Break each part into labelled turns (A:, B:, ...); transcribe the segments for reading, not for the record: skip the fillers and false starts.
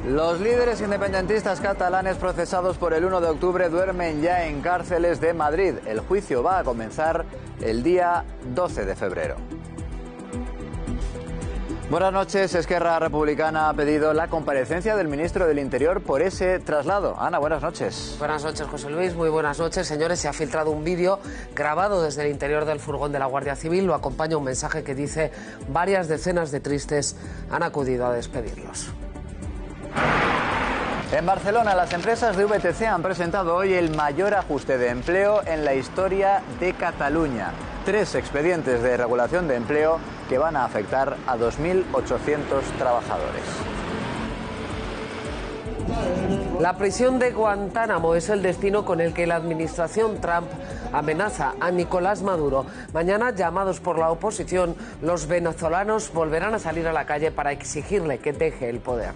A: Los líderes independentistas catalanes procesados por el 1 de octubre duermen ya en cárceles de Madrid. El juicio va a comenzar el día 12 de febrero. Buenas noches. Esquerra Republicana ha pedido la comparecencia del ministro del Interior por ese traslado. Ana, buenas noches.
B: Buenas noches, José Luis. Muy buenas noches. Señores, se ha filtrado un vídeo grabado desde el interior del furgón de la Guardia Civil. Lo acompaña un mensaje que dice: varias decenas de tristes han acudido a despedirlos.
A: En Barcelona, las empresas de VTC han presentado hoy el mayor ajuste de empleo en la historia de Cataluña. 3 expedientes de regulación de empleo que van a afectar a 2.800 trabajadores.
B: La prisión de Guantánamo es el destino con el que la administración Trump amenaza a Nicolás Maduro. Mañana, llamados por la oposición, los venezolanos volverán a salir a la calle para exigirle que deje el poder.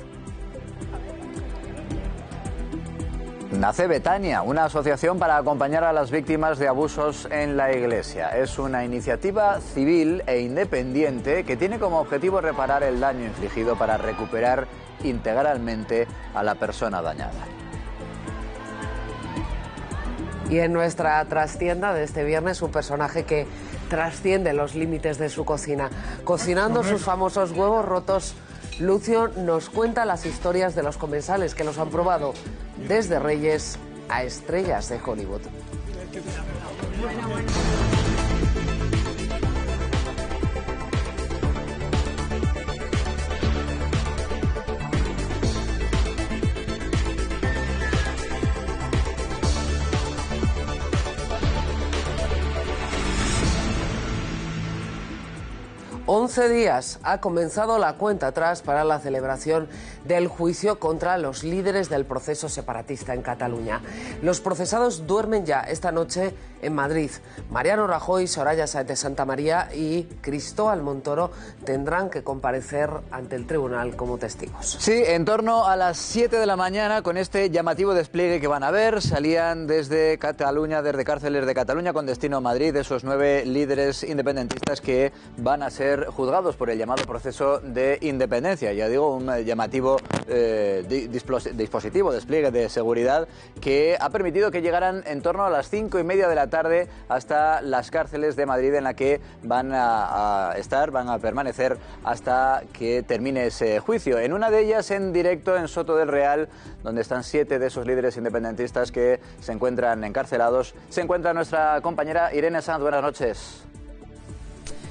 A: Nace Betania, una asociación para acompañar a las víctimas de abusos en la Iglesia. Es una iniciativa civil e independiente que tiene como objetivo reparar el daño infligido para recuperar integralmente a la persona dañada.
B: Y en nuestra trastienda de este viernes, un personaje que trasciende los límites de su cocina. Cocinando sus famosos huevos rotos, Lucio nos cuenta las historias de los comensales que los han probado, desde reyes a estrellas de Hollywood. 11 días ha comenzado la cuenta atrás para la celebración del juicio contra los líderes del proceso separatista en Cataluña. Los procesados duermen ya esta noche en Madrid. Mariano Rajoy, Soraya Sáenz de Santamaría y Cristóbal Montoro tendrán que comparecer ante el tribunal como testigos.
A: Sí, en torno a las 7 de la mañana, con este llamativo despliegue que van a ver, salían desde Cataluña, desde cárceles de Cataluña con destino a Madrid, esos 9 líderes independentistas que van a ser juzgados por el llamado proceso de independencia. Ya digo, un llamativo dispositivo, despliegue de seguridad que ha permitido que llegaran en torno a las 5:30 de la tarde hasta las cárceles de Madrid, en la que van a permanecer hasta que termine ese juicio. En una de ellas, en directo en Soto del Real, donde están 7 de esos líderes independentistas que se encuentran encarcelados, se encuentra nuestra compañera Irene Sanz. Buenas noches.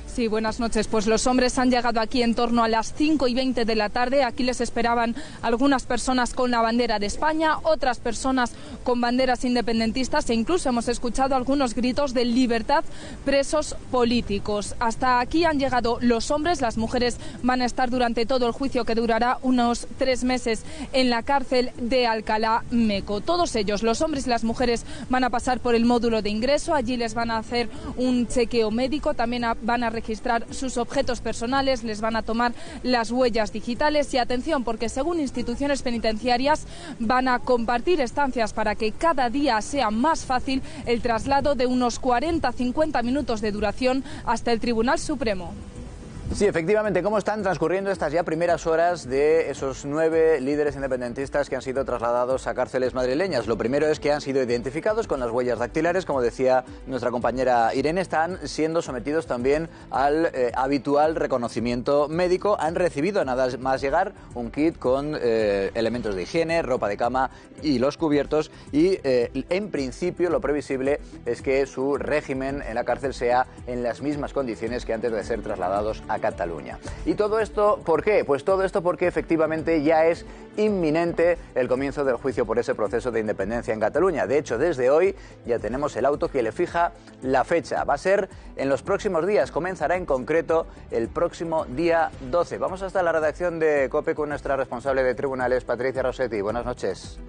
C: Sí, buenas noches. Pues los hombres han llegado aquí en torno a las 5:20 de la tarde. Aquí les esperaban algunas personas con la bandera de España, otras personas con banderas independentistas e incluso hemos escuchado algunos gritos de libertad, presos políticos. Hasta aquí han llegado los hombres. Las mujeres van a estar durante todo el juicio, que durará unos 3 meses, en la cárcel de Alcalá Meco. Todos ellos, los hombres y las mujeres, van a pasar por el módulo de ingreso. Allí les van a hacer un chequeo médico, también van a registrar sus objetos personales, les van a tomar las huellas digitales y atención, porque según instituciones penitenciarias van a compartir estancias para que cada día sea más fácil el traslado de unos 40-50 minutos de duración hasta el Tribunal Supremo.
A: Sí, efectivamente, ¿cómo están transcurriendo estas ya primeras horas de esos 9 líderes independentistas que han sido trasladados a cárceles madrileñas? Lo primero es que han sido identificados con las huellas dactilares, como decía nuestra compañera Irene, están siendo sometidos también al habitual reconocimiento médico. Han recibido, nada más llegar, un kit con elementos de higiene, ropa de cama y los cubiertos, y en principio lo previsible es que su régimen en la cárcel sea en las mismas condiciones que antes de ser trasladados a Cataluña. ¿Y todo esto por qué? Pues todo esto porque efectivamente ya es inminente el comienzo del juicio por ese proceso de independencia en Cataluña. De hecho, desde hoy ya tenemos el auto que le fija la fecha. Va a ser en los próximos días, comenzará en concreto el próximo día 12. Vamos hasta la redacción de COPE con nuestra responsable de tribunales, Patricia Rossetti. Buenas noches.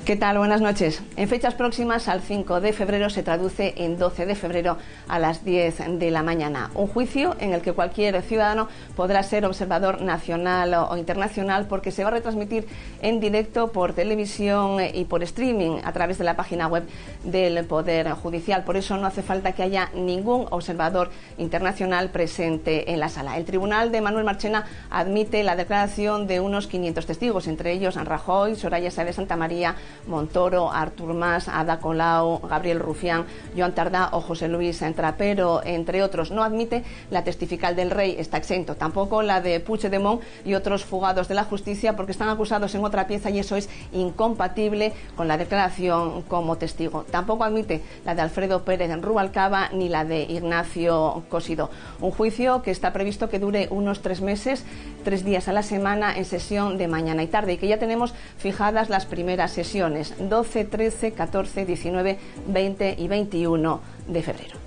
D: ¿Qué tal? Buenas noches. En fechas próximas al 5 de febrero se traduce en 12 de febrero a las 10 de la mañana. Un juicio en el que cualquier ciudadano podrá ser observador nacional o internacional, porque se va a retransmitir en directo por televisión y por streaming a través de la página web del Poder Judicial. Por eso no hace falta que haya ningún observador internacional presente en la sala. El Tribunal de Manuel Marchena admite la declaración de unos 500 testigos, entre ellos Rajoy, Soraya Sáez de Santamaría, Montoro, Artur Mas, Ada Colau, Gabriel Rufián, Joan Tardá o José Luis Trapero, entre otros. No admite la testifical del Rey, está exento. Tampoco la de Puigdemont y otros fugados de la justicia, porque están acusados en otra pieza y eso es incompatible con la declaración como testigo. Tampoco admite la de Alfredo Pérez Rubalcaba ni la de Ignacio Cosido. Un juicio que está previsto que dure unos 3 meses, 3 días a la semana, en sesión de mañana y tarde, y que ya tenemos fijadas las primeras sesiones, 12, 13, 14, 19, 20 y 21 de febrero.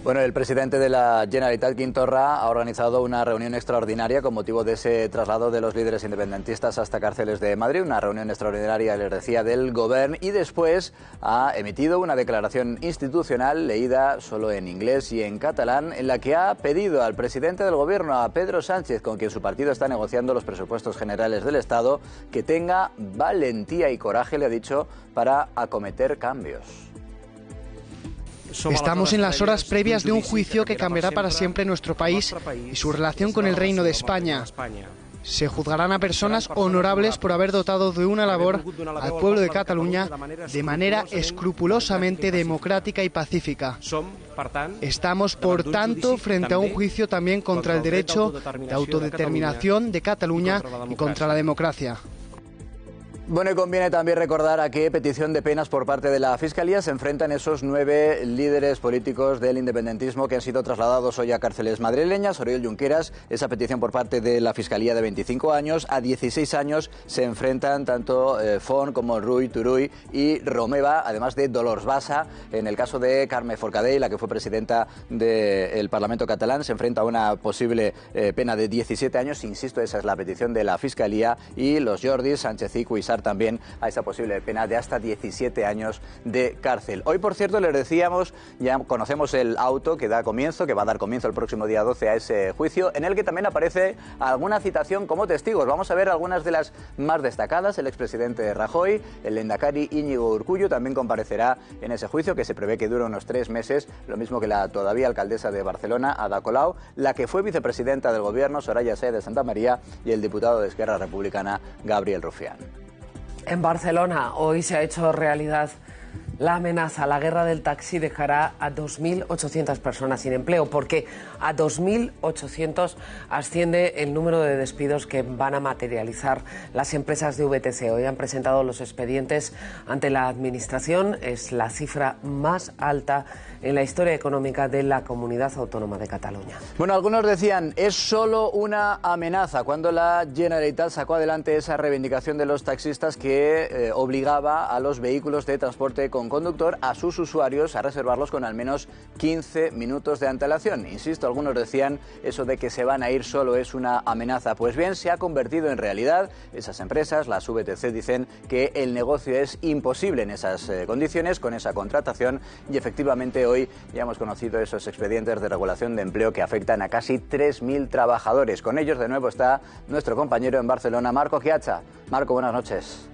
A: Bueno, el presidente de la Generalitat, Quim Torra, ha organizado una reunión extraordinaria con motivo de ese traslado de los líderes independentistas hasta cárceles de Madrid, una reunión extraordinaria, les decía, del Gobierno, y después ha emitido una declaración institucional leída solo en inglés y en catalán, en la que ha pedido al presidente del Gobierno, a Pedro Sánchez, con quien su partido está negociando los presupuestos generales del Estado, que tenga valentía y coraje, le ha dicho, para acometer cambios.
E: Estamos en las horas previas de un juicio que cambiará para siempre nuestro país y su relación con el Reino de España. Se juzgarán a personas honorables por haber dotado de una labor al pueblo de Cataluña de manera escrupulosamente democrática y pacífica. Estamos, por tanto, frente a un juicio también contra el derecho de autodeterminación de Cataluña y contra la democracia.
A: Bueno, y conviene también recordar a qué petición de penas por parte de la Fiscalía se enfrentan esos 9 líderes políticos del independentismo que han sido trasladados hoy a cárceles madrileñas. Oriol Junqueras, esa petición por parte de la Fiscalía de 25 años. A 16 años se enfrentan tanto Font como Rull, Turull y Romeva, además de Dolors Bassa. En el caso de Carme Forcadell, la que fue presidenta del Parlamento catalán, se enfrenta a una posible pena de 17 años. Insisto, esa es la petición de la Fiscalía. Y los Jordis, Sánchez y Cuixart también a esa posible pena de hasta 17 años de cárcel. Hoy, por cierto, les decíamos, ya conocemos el auto que va a dar comienzo el próximo día 12 a ese juicio, en el que también aparece alguna citación como testigos. Vamos a ver algunas de las más destacadas. El expresidente Rajoy, el lehendakari Íñigo Urkullu también comparecerá en ese juicio, que se prevé que dure unos 3 meses, lo mismo que la todavía alcaldesa de Barcelona, Ada Colau, la que fue vicepresidenta del Gobierno, Soraya Sáez de Santamaría, y el diputado de Esquerra Republicana, Gabriel Rufián.
B: En Barcelona hoy se ha hecho realidad la amenaza. La guerra del taxi dejará a 2.800 personas sin empleo, porque a 2.800 asciende el número de despidos que van a materializar las empresas de VTC. Hoy han presentado los expedientes ante la Administración. Es la cifra más alta en la historia económica de la Comunidad Autónoma de Cataluña.
A: Bueno, algunos decían, es solo una amenaza, cuando la Generalitat sacó adelante esa reivindicación de los taxistas que obligaba a los vehículos de transporte con conductor, a sus usuarios, a reservarlos con al menos 15 minutos de antelación. Insisto, algunos decían, eso de que se van a ir solo es una amenaza. Pues bien, se ha convertido en realidad. Esas empresas, las VTC, dicen que el negocio es imposible en esas condiciones, con esa contratación, y efectivamente hoy ya hemos conocido esos expedientes de regulación de empleo que afectan a casi 3.000 trabajadores. Con ellos de nuevo está nuestro compañero en Barcelona, Marco Chiazza. Marco, buenas noches.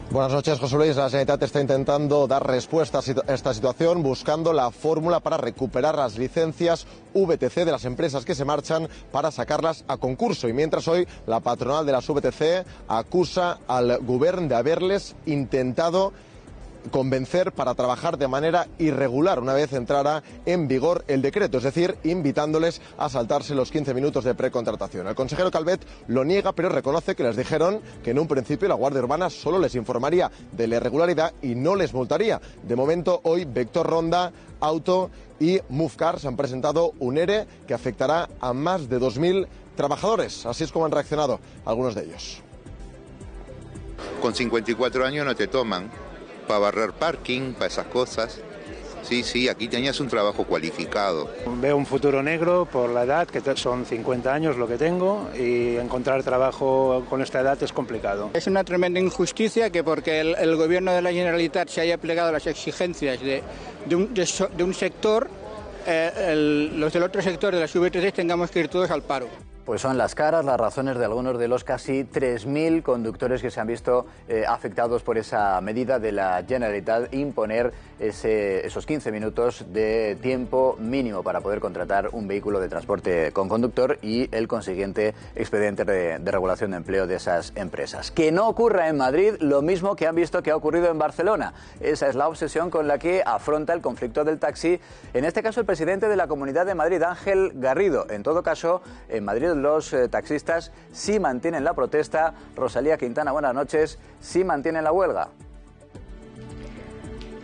F: Buenas noches, José Luis. La Generalitat está intentando dar respuesta a esta situación, buscando la fórmula para recuperar las licencias VTC de las empresas que se marchan, para sacarlas a concurso. Y mientras hoy la patronal de las VTC acusa al Govern de haberles intentado convencer para trabajar de manera irregular una vez entrara en vigor el decreto, es decir, invitándoles a saltarse los 15 minutos de precontratación. El consejero Calvet lo niega, pero reconoce que les dijeron que en un principio la Guardia Urbana solo les informaría de la irregularidad y no les multaría. De momento, hoy Vector Ronda, Auto y Mufcar han presentado un ERE que afectará a más de 2.000 trabajadores. Así es como han reaccionado algunos de ellos.
G: Con 54 años no te toman para barrer parking, para esas cosas. Sí, aquí tenías un trabajo cualificado.
H: Veo un futuro negro por la edad, que son 50 años lo que tengo, y encontrar trabajo con esta edad es complicado.
I: Es una tremenda injusticia que porque el gobierno de la Generalitat se haya plegado a las exigencias de un sector, los del otro sector de las VTC tengamos que ir todos al paro.
A: Pues son las caras, las razones de algunos de los casi 3.000 conductores que se han visto afectados por esa medida de la Generalitat, imponer esos 15 minutos de tiempo mínimo para poder contratar un vehículo de transporte con conductor y el consiguiente expediente de regulación de empleo de esas empresas. Que no ocurra en Madrid lo mismo que han visto que ha ocurrido en Barcelona. Esa es la obsesión con la que afronta el conflicto del taxi, en este caso el presidente de la Comunidad de Madrid, Ángel Garrido. En todo caso, en Madrid los taxistas sí mantienen la protesta. Rosalía Quintana, buenas noches. ¿Sí mantienen la huelga?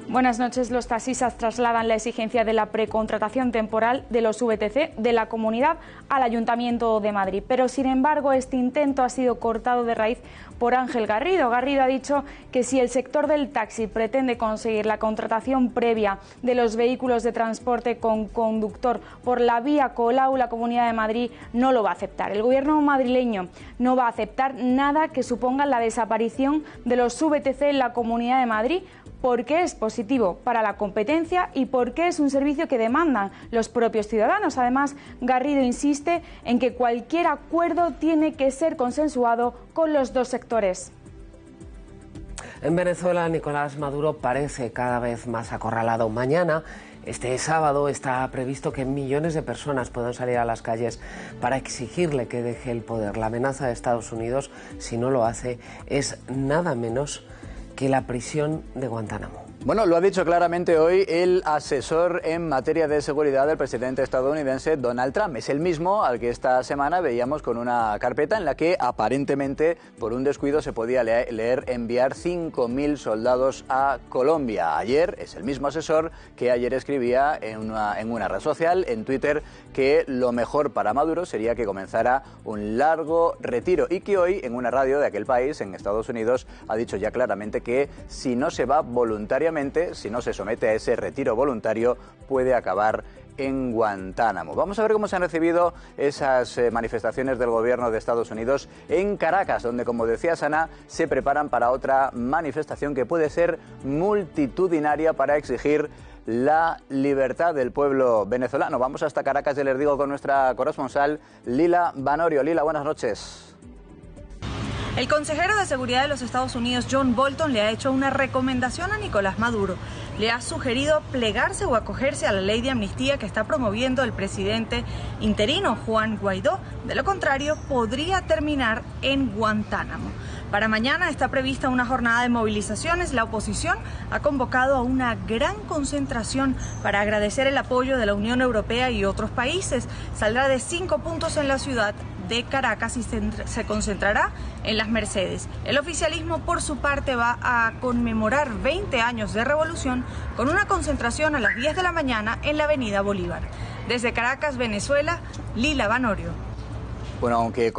J: Buenas noches. Los taxistas trasladan la exigencia de la precontratación temporal de los VTC de la comunidad al Ayuntamiento de Madrid. Pero, sin embargo, este intento ha sido cortado de raíz por Ángel Garrido. Garrido ha dicho que si el sector del taxi pretende conseguir la contratación previa de los vehículos de transporte con conductor por la vía Colau, la Comunidad de Madrid no lo va a aceptar. El gobierno madrileño no va a aceptar nada que suponga la desaparición de los VTC en la Comunidad de Madrid, porque es positivo para la competencia y porque es un servicio que demandan los propios ciudadanos. Además, Garrido insiste en que cualquier acuerdo tiene que ser consensuado con los dos sectores.
B: En Venezuela, Nicolás Maduro parece cada vez más acorralado. Mañana, este sábado, está previsto que millones de personas puedan salir a las calles para exigirle que deje el poder. La amenaza de Estados Unidos, si no lo hace, es nada menos que la prisión de Guantánamo.
A: Bueno, lo ha dicho claramente hoy el asesor en materia de seguridad del presidente estadounidense Donald Trump. Es el mismo al que esta semana veíamos con una carpeta en la que aparentemente por un descuido se podía leer enviar 5.000 soldados a Colombia. Ayer es el mismo asesor que ayer escribía en una red social, en Twitter, que lo mejor para Maduro sería que comenzara un largo retiro y que hoy en una radio de aquel país, en Estados Unidos, ha dicho ya claramente que si no se va voluntariamente, si no se somete a ese retiro voluntario, puede acabar en Guantánamo. Vamos a ver cómo se han recibido esas manifestaciones del gobierno de Estados Unidos en Caracas, donde, como decía Sana, se preparan para otra manifestación que puede ser multitudinaria para exigir la libertad del pueblo venezolano. Vamos hasta Caracas, ya les digo, con nuestra corresponsal Lila Vanorio. Lila, buenas noches.
K: El consejero de Seguridad de los Estados Unidos, John Bolton, le ha hecho una recomendación a Nicolás Maduro. Le ha sugerido plegarse o acogerse a la ley de amnistía que está promoviendo el presidente interino, Juan Guaidó. De lo contrario, podría terminar en Guantánamo. Para mañana está prevista una jornada de movilizaciones. La oposición ha convocado a una gran concentración para agradecer el apoyo de la Unión Europea y otros países. Saldrá de 5 puntos en la ciudad de Caracas y se concentrará en Las Mercedes. El oficialismo, por su parte, va a conmemorar 20 años de revolución con una concentración a las 10 de la mañana en la avenida Bolívar. Desde Caracas, Venezuela, Lila Vanorio.
A: Bueno, aunque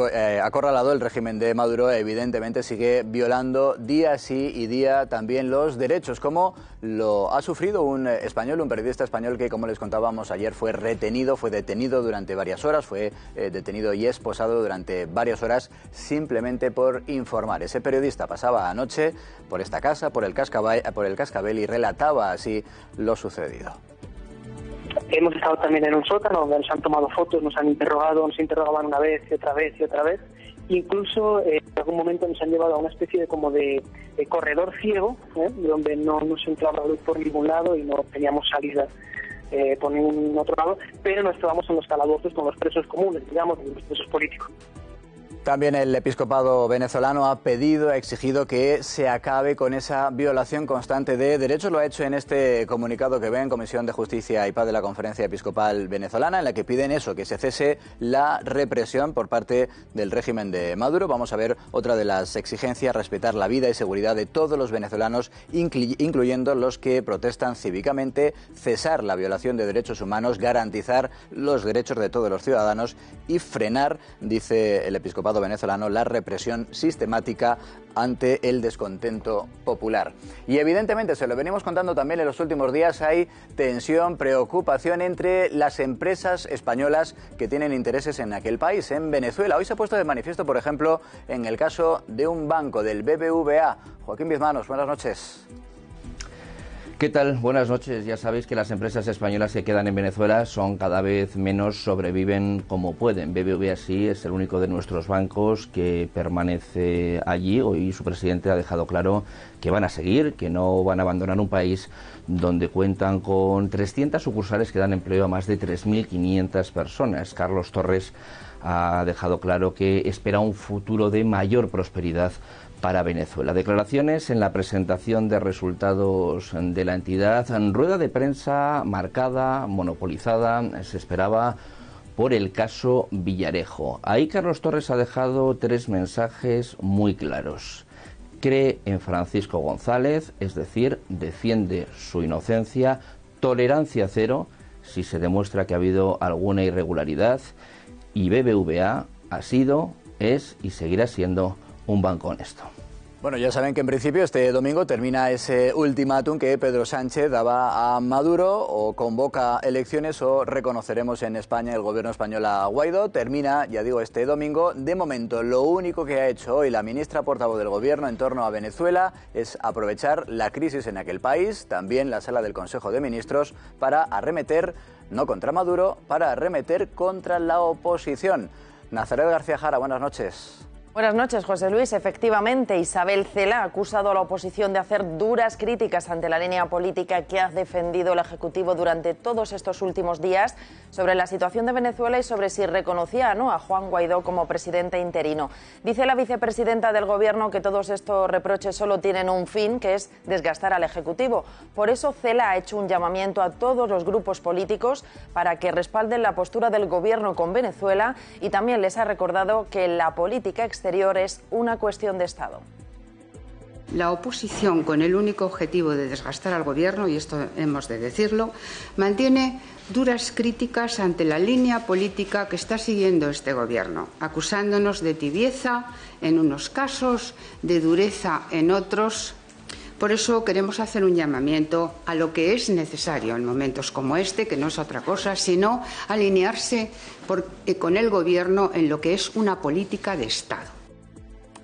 A: acorralado, el régimen de Maduro evidentemente sigue violando día sí y día también los derechos, como lo ha sufrido un español, un periodista español que, como les contábamos ayer, fue detenido durante varias horas, fue detenido y esposado durante varias horas simplemente por informar. Ese periodista pasaba anoche por esta casa, por el Cascabel, y relataba así lo sucedido.
L: Hemos estado también en un sótano donde nos han tomado fotos, nos han interrogado, nos interrogaban una vez y otra vez y otra vez. Incluso en algún momento nos han llevado a una especie de corredor ciego, donde no nos entraba luz por ningún lado y no teníamos salida por ningún otro lado, pero no estábamos en los calabozos con los presos comunes, digamos, los presos políticos.
A: También el episcopado venezolano ha exigido que se acabe con esa violación constante de derechos. Lo ha hecho en este comunicado que ven, Comisión de Justicia y Paz de la Conferencia Episcopal Venezolana, en la que piden eso, que se cese la represión por parte del régimen de Maduro. Vamos a ver otra de las exigencias: respetar la vida y seguridad de todos los venezolanos, incluyendo los que protestan cívicamente, cesar la violación de derechos humanos, garantizar los derechos de todos los ciudadanos y frenar, dice el episcopado Estado venezolano la represión sistemática ante el descontento popular. Y evidentemente, se lo venimos contando también en los últimos días, hay tensión, preocupación entre las empresas españolas que tienen intereses en aquel país, en Venezuela. Hoy se ha puesto de manifiesto, por ejemplo, en el caso de un banco, del BBVA. Joaquín Bizmanos, buenas noches.
M: ¿Qué tal? Buenas noches. Ya sabéis que las empresas españolas que quedan en Venezuela son cada vez menos, sobreviven como pueden. BBVA sí es el único de nuestros bancos que permanece allí. Hoy su presidente ha dejado claro que van a seguir, que no van a abandonar un país donde cuentan con 300 sucursales que dan empleo a más de 3.500 personas. Carlos Torres ha dejado claro que espera un futuro de mayor prosperidad para Venezuela. Declaraciones en la presentación de resultados de la entidad, en rueda de prensa marcada, monopolizada, se esperaba por el caso Villarejo. Ahí Carlos Torres ha dejado 3 mensajes muy claros. Cree en Francisco González, es decir, defiende su inocencia, tolerancia cero si se demuestra que ha habido alguna irregularidad, y BBVA ha sido, es y seguirá siendo un banco honesto.
A: Bueno, ya saben que en principio este domingo termina ese ultimátum que Pedro Sánchez daba a Maduro: o convoca elecciones o reconoceremos en España el gobierno español a Guaidó. Termina, ya digo, este domingo. De momento, lo único que ha hecho hoy la ministra portavoz del gobierno en torno a Venezuela es aprovechar la crisis en aquel país, también la sala del Consejo de Ministros, para arremeter, no contra Maduro, para arremeter contra la oposición. Nazaret García Jara, buenas noches.
N: Buenas noches, José Luis. Efectivamente, Isabel Cela ha acusado a la oposición de hacer duras críticas ante la línea política que ha defendido el Ejecutivo durante todos estos últimos días sobre la situación de Venezuela y sobre si reconocía o no a Juan Guaidó como presidente interino. Dice la vicepresidenta del Gobierno que todos estos reproches solo tienen un fin, que es desgastar al Ejecutivo. Por eso Cela ha hecho un llamamiento a todos los grupos políticos para que respalden la postura del Gobierno con Venezuela, y también les ha recordado que la política exterior es una cuestión de Estado.
O: La oposición, con el único objetivo de desgastar al Gobierno, y esto hemos de decirlo, mantiene duras críticas ante la línea política que está siguiendo este Gobierno, acusándonos de tibieza en unos casos, de dureza en otros. Por eso queremos hacer un llamamiento a lo que es necesario en momentos como este, que no es otra cosa, sino alinearse con el Gobierno en lo que es una política de Estado.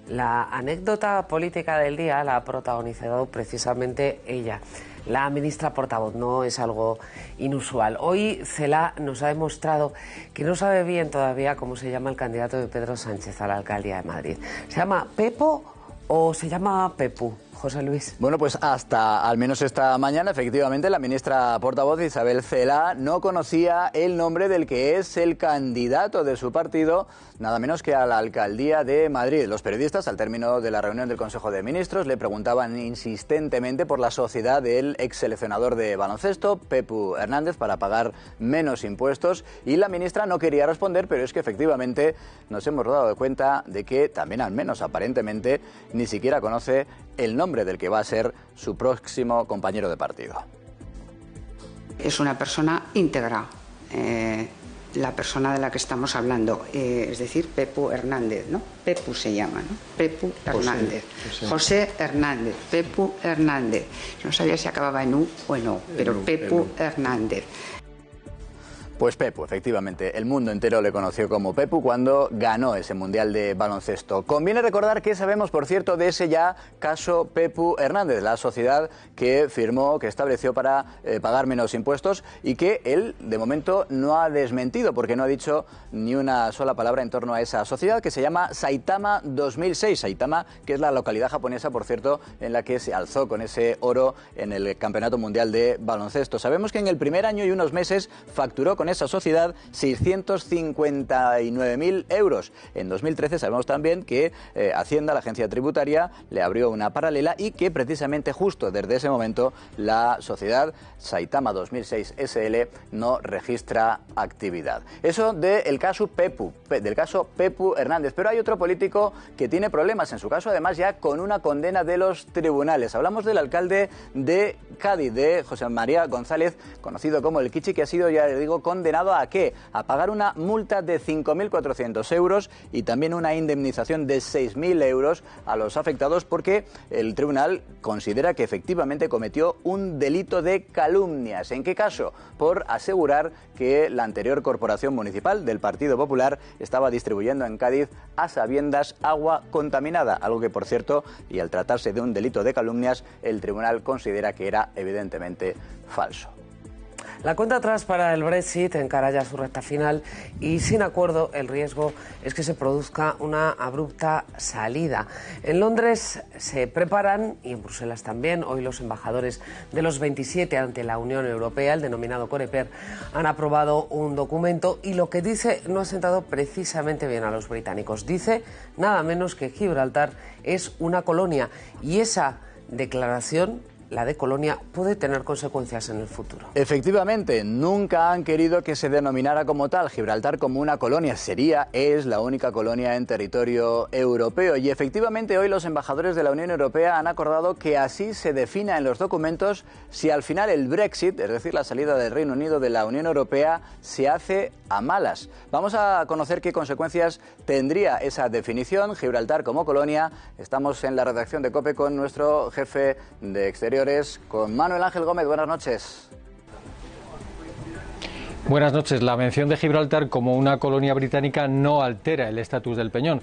B: La anécdota política del día la ha protagonizado precisamente ella, la ministra portavoz. No es algo inusual. Hoy Cela nos ha demostrado que no sabe bien todavía cómo se llama el candidato de Pedro Sánchez a la alcaldía de Madrid. ¿Se llama Pepo o se llama Pepu? José Luis.
A: Bueno, pues hasta al menos esta mañana, efectivamente, la ministra portavoz Isabel Cela no conocía el nombre del que es el candidato de su partido, nada menos que a la alcaldía de Madrid. Los periodistas, al término de la reunión del Consejo de Ministros, le preguntaban insistentemente por la sociedad del ex seleccionador de baloncesto, Pepu Hernández, para pagar menos impuestos, y la ministra no quería responder, pero es que efectivamente nos hemos dado cuenta de que también, al menos aparentemente, ni siquiera conoce el nombre del que va a ser su próximo compañero de partido.
O: Es una persona íntegra, la persona de la que estamos hablando, es decir, Pepu Hernández, ¿no? Pepu se llama, ¿no? Pepu Hernández. José Hernández, Pepu Hernández. No sabía si acababa en U o en O, pero Pepu Hernández.
A: Pues Pepu, efectivamente, el mundo entero le conoció como Pepu cuando ganó ese Mundial de baloncesto. Conviene recordar qué sabemos, por cierto, de ese ya caso Pepu Hernández, la sociedad que firmó, que estableció para pagar menos impuestos, y que él, de momento, no ha desmentido, porque no ha dicho ni una sola palabra en torno a esa sociedad, que se llama Saitama 2006. Saitama, que es la localidad japonesa, por cierto, en la que se alzó con ese oro en el Campeonato Mundial de Baloncesto. Sabemos que en el primer año y unos meses facturó con esa sociedad 659.000 euros. En 2013 sabemos también que Hacienda, la agencia tributaria, le abrió una paralela y que precisamente justo desde ese momento la sociedad Saitama 2006 SL no registra actividad. Eso del caso Pepu, Hernández. Pero hay otro político que tiene problemas, en su caso además ya con una condena de los tribunales. Hablamos del alcalde de Cádiz, de José María González, conocido como el Kichi, que ha sido, ya le digo, condenado condenado ¿a qué? A pagar una multa de 5.400 euros y también una indemnización de 6.000 euros a los afectados porque el tribunal considera que efectivamente cometió un delito de calumnias. ¿En qué caso? Por asegurar que la anterior corporación municipal del Partido Popular estaba distribuyendo en Cádiz a sabiendas agua contaminada, algo que, por cierto, y al tratarse de un delito de calumnias, el tribunal considera que era evidentemente falso.
B: La cuenta atrás para el Brexit encara ya su recta final y sin acuerdo el riesgo es que se produzca una abrupta salida. En Londres se preparan, y en Bruselas también, hoy los embajadores de los 27 ante la Unión Europea, el denominado Coreper, han aprobado un documento y lo que dice no ha sentado precisamente bien a los británicos. Dice nada menos que Gibraltar es una colonia y esa declaración, la de colonia, puede tener consecuencias en el futuro.
A: Efectivamente, nunca han querido que se denominara como tal. Gibraltar como una colonia es la única colonia en territorio europeo. Y efectivamente hoy los embajadores de la Unión Europea han acordado que así se defina en los documentos si al final el Brexit, es decir, la salida del Reino Unido de la Unión Europea, se hace a malas. Vamos a conocer qué consecuencias tendría esa definición, Gibraltar como colonia. Estamos en la redacción de COPE con nuestro jefe de Exteriores, con Manuel Ángel Gómez. Buenas noches.
P: Buenas noches. La mención de Gibraltar como una colonia británica no altera el estatus del Peñón,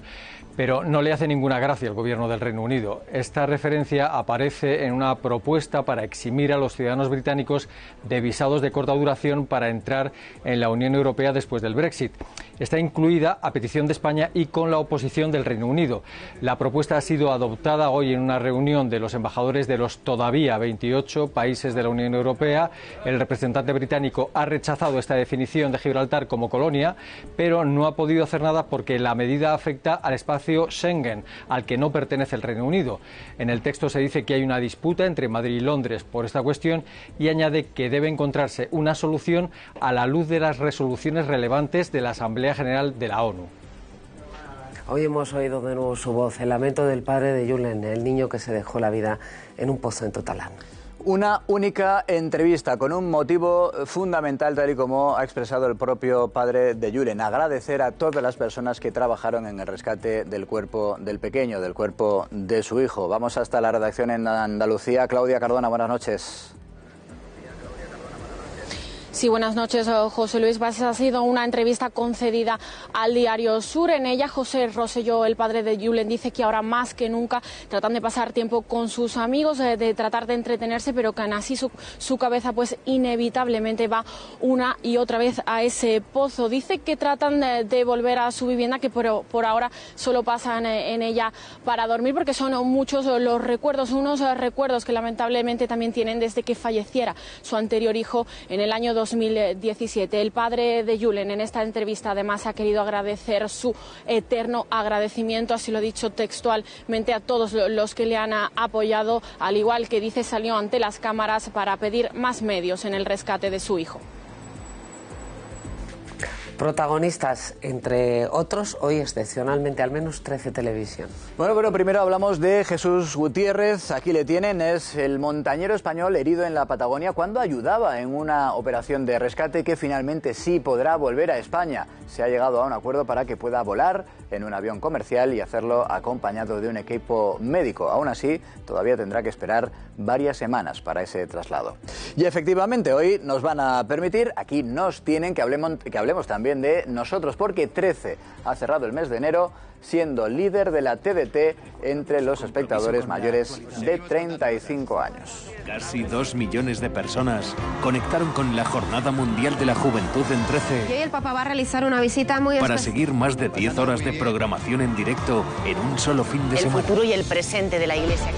P: pero no le hace ninguna gracia al gobierno del Reino Unido. Esta referencia aparece en una propuesta para eximir a los ciudadanos británicos de visados de corta duración para entrar en la Unión Europea después del Brexit. Está incluida a petición de España y con la oposición del Reino Unido. La propuesta ha sido adoptada hoy en una reunión de los embajadores de los todavía 28 países de la Unión Europea. El representante británico ha rechazado esta definición de Gibraltar como colonia, pero no ha podido hacer nada porque la medida afecta al espacio Schengen, al que no pertenece el Reino Unido. En el texto se dice que hay una disputa entre Madrid y Londres por esta cuestión y añade que debe encontrarse una solución a la luz de las resoluciones relevantes de la Asamblea General de la ONU.
B: Hoy hemos oído de nuevo su voz, el lamento del padre de Julen, el niño que se dejó la vida en un pozo en Totalán.
A: Una única entrevista con un motivo fundamental, tal y como ha expresado el propio padre de Julen: agradecer a todas las personas que trabajaron en el rescate del cuerpo del pequeño, del cuerpo de su hijo. Vamos hasta la redacción en Andalucía. Claudia Cardona, buenas noches.
Q: Sí, buenas noches, José Luis. Ha sido una entrevista concedida al diario Sur. En ella, José Rosselló, el padre de Julen, dice que ahora más que nunca tratan de pasar tiempo con sus amigos, de tratar de entretenerse, pero que aún así su cabeza pues inevitablemente va una y otra vez a ese pozo. Dice que tratan de volver a su vivienda, que por ahora solo pasan en ella para dormir, porque son muchos los recuerdos, unos recuerdos que lamentablemente también tienen desde que falleciera su anterior hijo en el año 2017. El padre de Julen en esta entrevista además ha querido agradecer su eterno agradecimiento, así lo ha dicho textualmente, a todos los que le han apoyado, al igual que dice salió ante las cámaras para pedir más medios en el rescate de su hijo.
B: Protagonistas, entre otros, hoy excepcionalmente al menos 13 Televisión.
A: Bueno, pero primero hablamos de Jesús Gutiérrez. Aquí le tienen, es el montañero español herido en la Patagonia cuando ayudaba en una operación de rescate que finalmente sí podrá volver a España. Se ha llegado a un acuerdo para que pueda volar en un avión comercial y hacerlo acompañado de un equipo médico. Aún así, todavía tendrá que esperar varias semanas para ese traslado. Y efectivamente, hoy nos van a permitir, aquí nos tienen, que hablemos también de nosotros, porque 13 ha cerrado el mes de enero siendo líder de la TDT entre los espectadores mayores de 35 años.
R: Casi 2 millones de personas conectaron con la Jornada Mundial de la Juventud en 13.
S: Y hoy el Papa va a realizar una visita muy
R: para seguir más de 10 horas de programación en directo en un solo fin de semana.
S: El futuro y el presente de la Iglesia.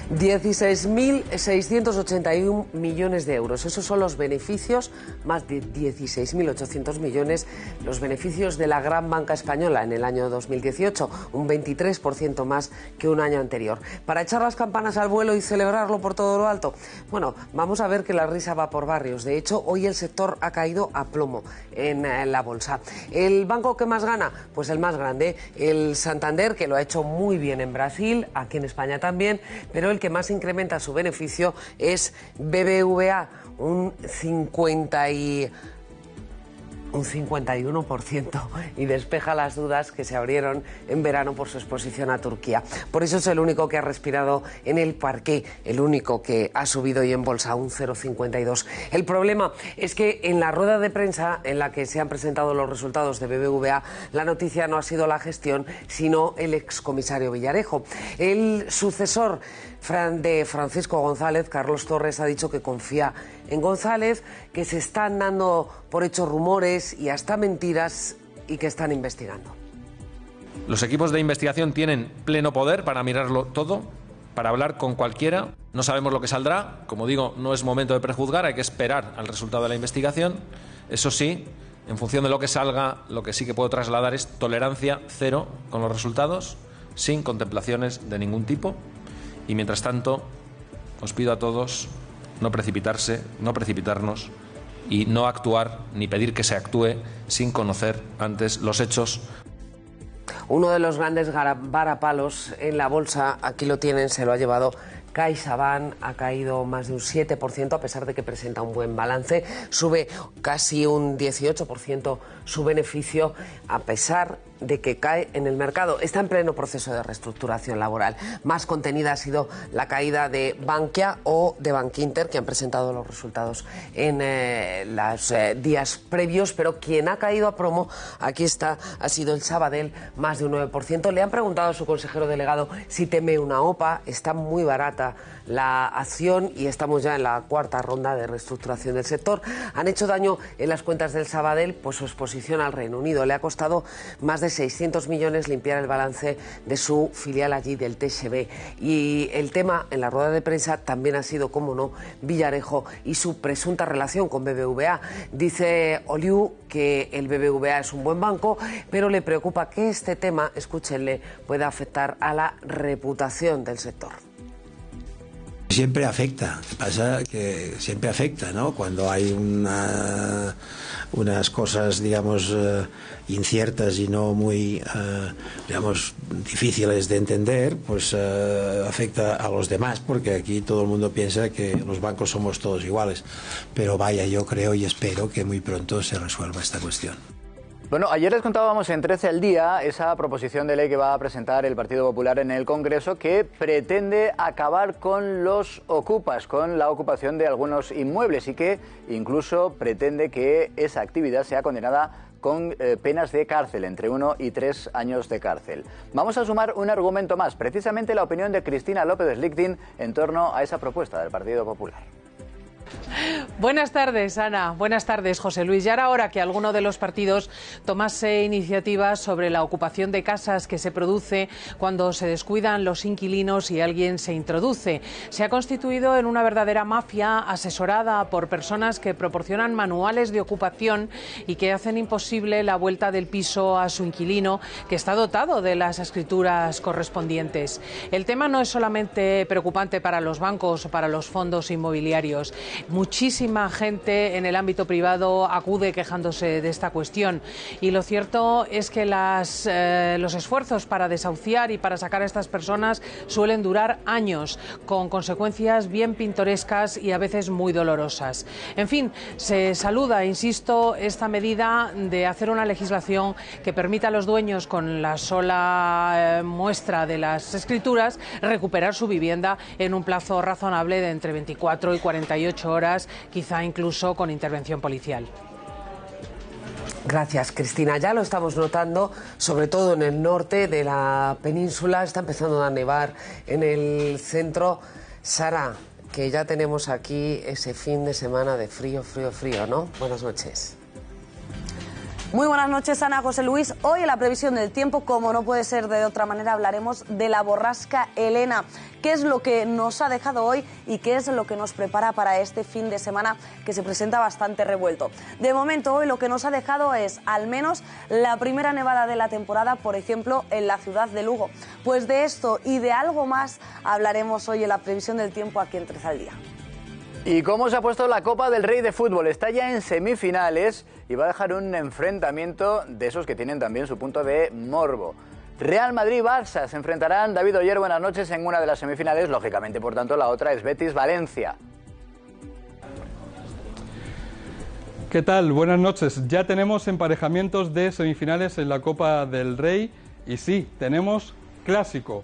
B: 16.681 millones de euros. Esos son los beneficios, más de 16.800 millones, los beneficios de la gran banca española en el año 2018, un 23% más que un año anterior. Para echar las campanas al vuelo y celebrarlo por todo lo alto, bueno, vamos a ver que la risa va por barrios. De hecho, hoy el sector ha caído a plomo en la bolsa. ¿El banco que más gana? Pues el más grande, el Santander, que lo ha hecho muy bien en Brasil, aquí en España también, pero el el que más incrementa su beneficio es BBVA, un 51%, y despeja las dudas que se abrieron en verano por su exposición a Turquía. Por eso es el único que ha respirado en el parqué, el único que ha subido hoy en bolsa un 0,52. El problema es que en la rueda de prensa en la que se han presentado los resultados de BBVA, la noticia no ha sido la gestión, sino el excomisario Villarejo. El sucesor de Francisco González, Carlos Torres, ha dicho que confía en González, que se están dando por hechos rumores y hasta mentiras y que están investigando.
T: Los equipos de investigación tienen pleno poder para mirarlo todo, para hablar con cualquiera. No sabemos lo que saldrá. Como digo, no es momento de prejuzgar, hay que esperar al resultado de la investigación. Eso sí, en función de lo que salga, lo que sí que puedo trasladar es tolerancia cero con los resultados, sin contemplaciones de ningún tipo. Y mientras tanto, os pido a todos no precipitarse, no precipitarnos y no actuar ni pedir que se actúe sin conocer antes los hechos.
B: Uno de los grandes varapalos en la bolsa, aquí lo tienen, se lo ha llevado CaixaBank, ha caído más de un 7% a pesar de que presenta un buen balance, sube casi un 18% su beneficio a pesar de que cae en el mercado. Está en pleno proceso de reestructuración laboral. Más contenida ha sido la caída de Bankia o de Bankinter, que han presentado los resultados en los días previos, pero quien ha caído a promo, aquí está, ha sido el Sabadell, más de un 9%. Le han preguntado a su consejero delegado si teme una OPA, está muy barata la acción y estamos ya en la cuarta ronda de reestructuración del sector. Han hecho daño en las cuentas del Sabadell pues su exposición al Reino Unido. Le ha costado más de 600 millones limpiar el balance de su filial allí del TSB. Y el tema en la rueda de prensa también ha sido, como no, Villarejo y su presunta relación con BBVA. Dice Oliu que el BBVA es un buen banco, pero le preocupa que este tema, escúchenle, pueda afectar a la reputación del sector.
U: Siempre afecta, pasa que siempre afecta, ¿no? Cuando hay unas cosas, digamos, inciertas y no muy, digamos, difíciles de entender, pues afecta a los demás, porque aquí todo el mundo piensa que los bancos somos todos iguales. Pero vaya, yo creo y espero que muy pronto se resuelva esta cuestión.
A: Bueno, ayer les contábamos en 13 al día esa proposición de ley que va a presentar el Partido Popular en el Congreso que pretende acabar con los ocupas, con la ocupación de algunos inmuebles y que incluso pretende que esa actividad sea condenada con penas de cárcel, entre 1 y 3 años de cárcel. Vamos a sumar un argumento más, precisamente la opinión de Cristina López Slichting en torno a esa propuesta del Partido Popular.
V: Buenas tardes, Ana. Buenas tardes, José Luis. Ya era hora que alguno de los partidos tomase iniciativas sobre la ocupación de casas que se produce cuando se descuidan los inquilinos y alguien se introduce. Se ha constituido en una verdadera mafia asesorada por personas que proporcionan manuales de ocupación y que hacen imposible la vuelta del piso a su inquilino, que está dotado de las escrituras correspondientes. El tema no es solamente preocupante para los bancos o para los fondos inmobiliarios. Muchísima gente en el ámbito privado acude quejándose de esta cuestión y lo cierto es que los esfuerzos para desahuciar y para sacar a estas personas suelen durar años, con consecuencias bien pintorescas y a veces muy dolorosas. En fin, se saluda, insisto, esta medida de hacer una legislación que permita a los dueños, con la sola muestra de las escrituras, recuperar su vivienda en un plazo razonable de entre 24 y 48 horas, quizá incluso con intervención policial.
B: Gracias, Cristina. Ya lo estamos notando, sobre todo en el norte de la península. Está empezando a nevar en el centro. Sara, que ya tenemos aquí ese fin de semana de frío, ¿no? Buenas noches.
W: Muy buenas noches, Ana, José Luis. Hoy en la previsión del tiempo, como no puede ser de otra manera, hablaremos de la borrasca Elena. ¿Qué es lo que nos ha dejado hoy y qué es lo que nos prepara para este fin de semana que se presenta bastante revuelto? De momento, hoy lo que nos ha dejado es al menos la primera nevada de la temporada, por ejemplo, en la ciudad de Lugo. Pues de esto y de algo más hablaremos hoy en la previsión del tiempo aquí en 13 al día.
A: ¿Y cómo se ha puesto la Copa del Rey de Fútbol? Está ya en semifinales y va a dejar un enfrentamiento de esos que tienen también su punto de morbo. Real Madrid-Barça se enfrentarán. David Oyer, buenas noches, en una de las semifinales. Lógicamente, por tanto, la otra es Betis-Valencia.
C: ¿Qué tal? Buenas noches. Ya tenemos emparejamientos de semifinales en la Copa del Rey y sí, tenemos clásico.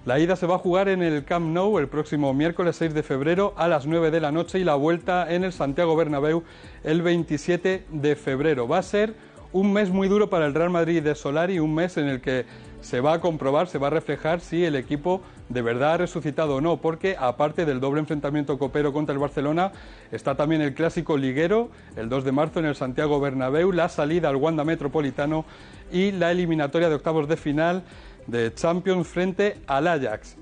C: La ida se va a jugar en el Camp Nou el próximo miércoles 6 de febrero a las 9 de la noche y la vuelta en el Santiago Bernabéu el 27 de febrero. Va a ser un mes muy duro para el Real Madrid de Solari, un mes en el que se va a comprobar, se va a reflejar si el equipo de verdad ha resucitado o no, porque aparte del doble enfrentamiento copero contra el Barcelona, está también el clásico liguero, el 2 de marzo en el Santiago Bernabéu, la salida al Wanda Metropolitano y la eliminatoria de octavos de final de Champions frente al Ajax.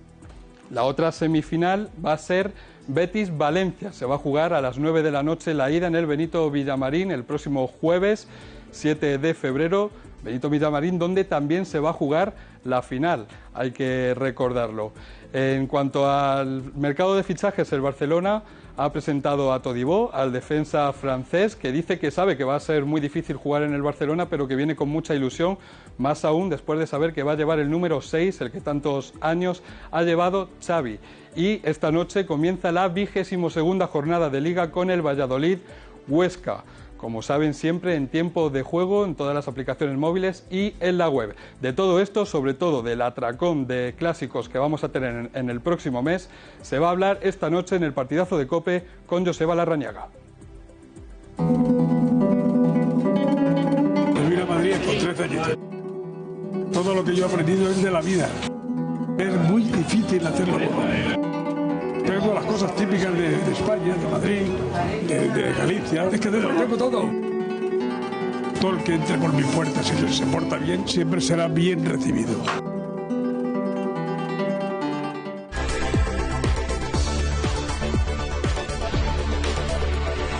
C: La otra semifinal va a ser Betis-Valencia, se va a jugar a las 9 de la noche la ida en el Benito Villamarín el próximo jueves 7 de febrero, Benito Villamarín, donde también se va a jugar la final, hay que recordarlo. En cuanto al mercado de fichajes, el Barcelona ha presentado a Todibo, al defensa francés, que dice que sabe que va a ser muy difícil jugar en el Barcelona, pero que viene con mucha ilusión, más aún después de saber que va a llevar el número 6, el que tantos años ha llevado Xavi. Y esta noche comienza la 22ª jornada de Liga con el Valladolid Huesca. Como saben, siempre en tiempo de juego, en todas las aplicaciones móviles y en la web. De todo esto, sobre todo del atracón de clásicos que vamos a tener en el próximo mes, se va a hablar esta noche en el partidazo de COPE con Joseba Larrañaga.
D: Vivir a Madrid con 13 años. Todo lo que yo he aprendido es de la vida. Es muy difícil hacerlo. Tengo las cosas típicas de España, de Madrid, de Galicia. Es que lo tengo todo. Todo el que entre por mi puerta, si se porta bien, siempre será bien recibido.